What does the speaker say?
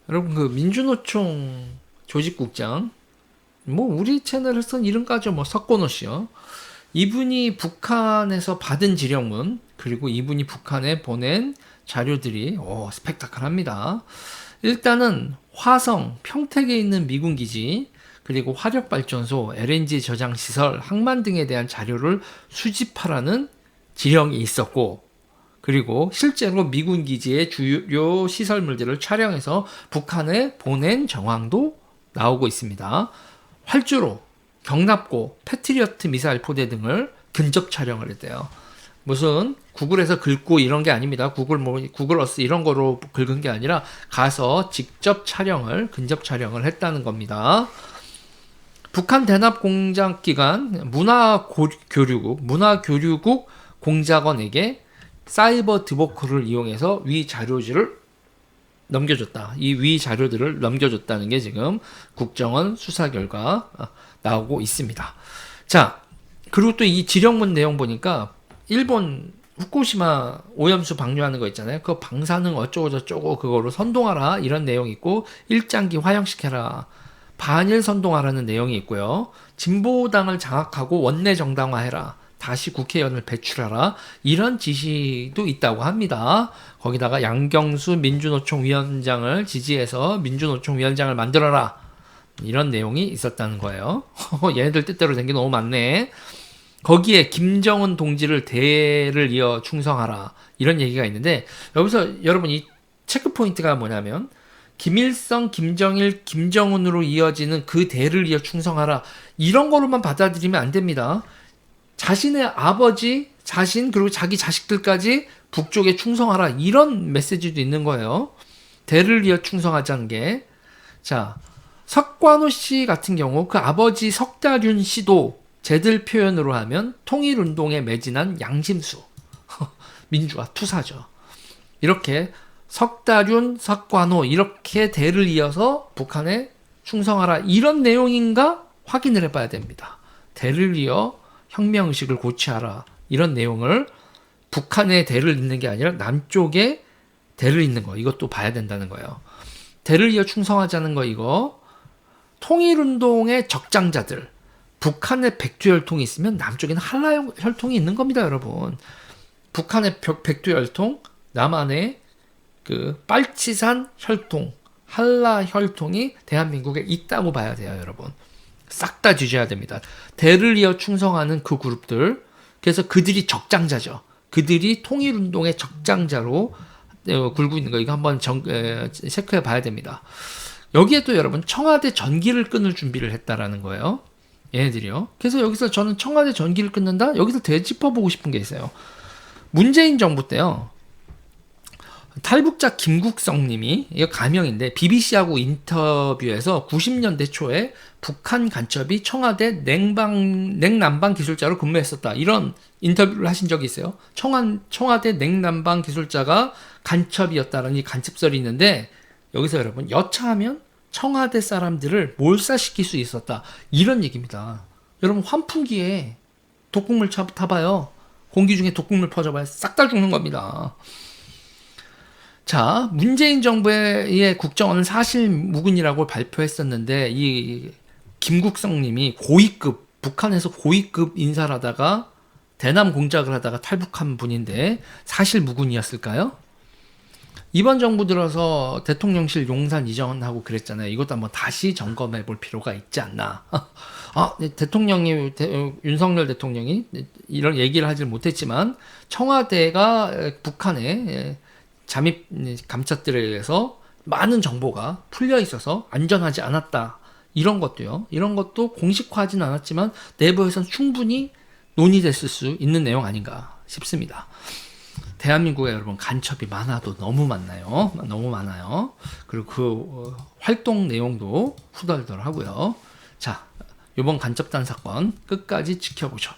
여러분 그 민주노총 조직국장 뭐 우리 채널에서는 이름까지 뭐 석건호 씨요. 이분이 북한에서 받은 지령문 그리고 이분이 북한에 보낸 자료들이 스펙타클합니다. 일단은 화성, 평택에 있는 미군 기지 그리고 화력발전소, LNG 저장시설, 항만 등에 대한 자료를 수집하라는 지령이 있었고 그리고 실제로 미군 기지의 주요 시설물들을 촬영해서 북한에 보낸 정황도 나오고 있습니다. 활주로, 경납고, 패트리어트 미사일 포대 등을 근접 촬영을 했대요. 무슨 구글에서 긁고 이런 게 아닙니다. 구글 어스 이런 거로 긁은 게 아니라 가서 직접 근접 촬영을 했다는 겁니다. 북한 대납 공작 기관 문화교류국 공작원에게 사이버 드보크를 이용해서 위 자료들을 넘겨줬다는 게 지금 국정원 수사 결과 나오고 있습니다. 자, 그리고 또 이 지령문 내용 보니까 일본 후쿠시마 오염수 방류하는 거 있잖아요. 그 방사능 어쩌고 저쩌고 그거로 선동하라 이런 내용이 있고 일장기 화형시켜라. 반일 선동하라는 내용이 있고요. 진보당을 장악하고 원내 정당화해라. 다시 국회의원을 배출하라. 이런 지시도 있다고 합니다. 거기다가 양경수 민주노총 위원장을 지지해서 민주노총 위원장을 만들어라. 이런 내용이 있었다는 거예요. 얘네들 뜻대로 된 게 너무 많네. 거기에 김정은 동지를 대를 이어 충성하라. 이런 얘기가 있는데 여기서 여러분 이 체크 포인트가 뭐냐면 김일성, 김정일, 김정은으로 이어지는 그 대를 이어 충성하라. 이런 거로만 받아들이면 안 됩니다. 자신의 아버지, 자신 그리고 자기 자식들까지 북쪽에 충성하라. 이런 메시지도 있는 거예요. 대를 이어 충성하자는 게. 자, 석관호 씨 같은 경우 그 아버지 석다륜 씨도 쟤들 표현으로 하면 통일운동에 매진한 양심수. 민주화 투사죠. 이렇게 석다륜, 석관호 이렇게 대를 이어서 북한에 충성하라. 이런 내용인가 확인을 해봐야 됩니다. 대를 이어 혁명의식을 고취하라. 이런 내용을 북한에 대를 잇는 게 아니라 남쪽에 대를 잇는 거. 이것도 봐야 된다는 거예요. 대를 이어 충성하자는 거 이거. 통일운동의 적장자들. 북한에 백두혈통이 있으면 남쪽에는 한라혈통이 있는 겁니다, 여러분. 북한의 백두혈통, 남한의 그 빨치산 혈통, 한라혈통이 대한민국에 있다고 봐야 돼요, 여러분. 싹 다 뒤져야 됩니다. 대를 이어 충성하는 그 그룹들, 그래서 그들이 적장자죠. 그들이 통일운동의 적장자로 굴고 있는 거 이거 한번 체크해 봐야 됩니다. 여기에 또 여러분 청와대 전기를 끊을 준비를 했다라는 거예요. 얘네들이요. 그래서 여기서 저는 청와대 전기를 끊는다? 여기서 되짚어보고 싶은 게 있어요. 문재인 정부 때요. 탈북자 김국성 님이, 이거 가명인데, BBC하고 인터뷰에서 90년대 초에 북한 간첩이 청와대 냉난방 기술자로 근무했었다. 이런 인터뷰를 하신 적이 있어요. 청와대 냉난방 기술자가 간첩이었다는 이 간첩설이 있는데, 여기서 여러분, 여차하면 청와대 사람들을 몰살시킬 수 있었다. 이런 얘기입니다. 여러분, 환풍기에 독극물 타봐요. 공기 중에 독극물 퍼져봐요. 싹 다 죽는 겁니다. 자, 문재인 정부의 국정원은 사실 무근이라고 발표했었는데 이 김국성 님이 북한에서 고위급 인사를 하다가 대남 공작을 하다가 탈북한 분인데 사실 무근이었을까요? 이번 정부 들어서 대통령실 용산 이전하고 그랬잖아요. 이것도 한번 다시 점검해 볼 필요가 있지 않나. 윤석열 대통령이 이런 얘기를 하질 못했지만 청와대가 북한에 잠입 감찰들에 의해서 많은 정보가 풀려 있어서 안전하지 않았다. 이런 것도 공식화하진 않았지만 내부에서는 충분히 논의됐을 수 있는 내용 아닌가 싶습니다. 대한민국에 여러분 간첩이 많아도 너무 많나요? 너무 많아요. 그리고 그 활동 내용도 후덜덜하고요. 자, 이번 간첩단 사건 끝까지 지켜보죠.